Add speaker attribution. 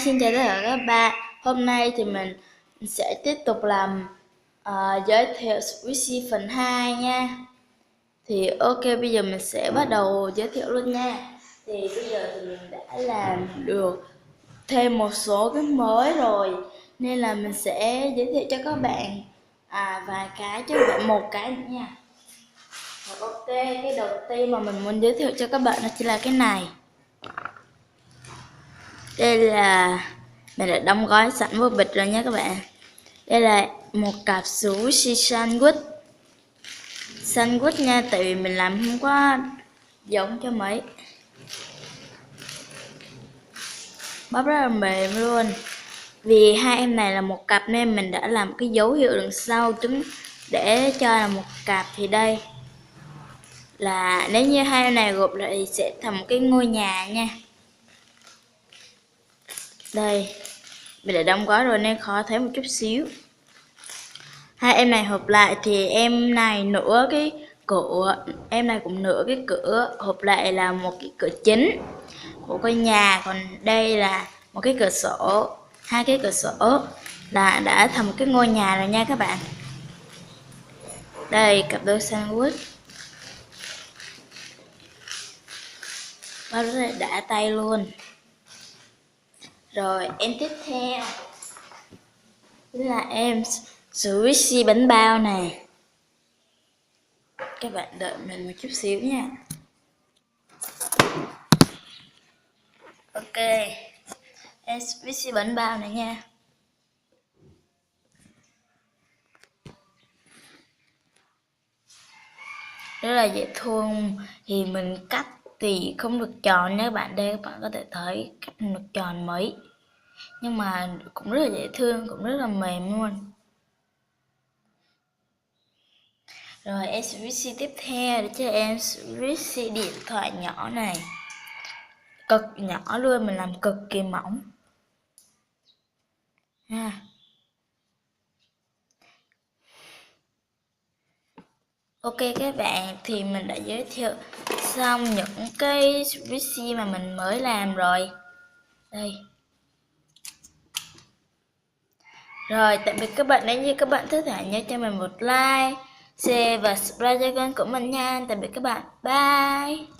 Speaker 1: xin chào tất cả các bạn. Hôm nay thì mình sẽ tiếp tục làm giới thiệu Squishy phần 2 nha. Thì ok, bây giờ mình sẽ bắt đầu giới thiệu luôn nha. Thì bây giờ thì mình đã làm được thêm một số cái mới rồi, nên là mình sẽ giới thiệu cho các bạn vài cái chứ không phải một cái nữa nha. Rồi, ok, cái đầu tiên mà mình muốn giới thiệu cho các bạn đó chính là cái này. Đây là mình đã đóng gói sẵn vô bịch rồi nha các bạn. Đây là một cặp sushi sandwich nha, tại vì mình làm không có giống cho mấy. Bắp rất là mềm luôn. Vì hai em này là một cặp nên mình đã làm cái dấu hiệu đằng sau chứng để cho là một cặp. Thì đây là nếu như hai em này gộp lại thì sẽ thành một cái ngôi nhà nha. Đây, mình đã đóng gói rồi nên khó thấy một chút xíu. Hai em này hợp lại thì em này nửa cái cửa, em này cũng nửa cái cửa, hợp lại là một cái cửa chính của ngôi nhà. Còn đây là một cái cửa sổ, hai cái cửa sổ là đã thành một cái ngôi nhà rồi nha các bạn. Đây, cặp đôi sandwich bao rất là đã tay luôn. Rồi em tiếp theo là em Squishy bánh bao này. Các bạn đợi mình một chút xíu nha. Ok, em Squishy bánh bao này nha. Rất là dễ thương. Thì mình cắt thì không được tròn nha các bạn. Đây các bạn có thể thấy cắt không được tròn mấy, nhưng mà cũng rất là dễ thương, cũng rất là mềm luôn. Rồi em Squishy tiếp theo để cho em Squishy điện thoại nhỏ này, cực nhỏ luôn, mình làm cực kỳ mỏng ha. Ok các bạn, thì mình đã giới thiệu xong những cái Squishy mà mình mới làm rồi. Đây. Rồi, tạm biệt các bạn. Nếu như các bạn thích hãy nhớ cho mình một like, share và subscribe cho kênh của mình nha. Tạm biệt các bạn. Bye.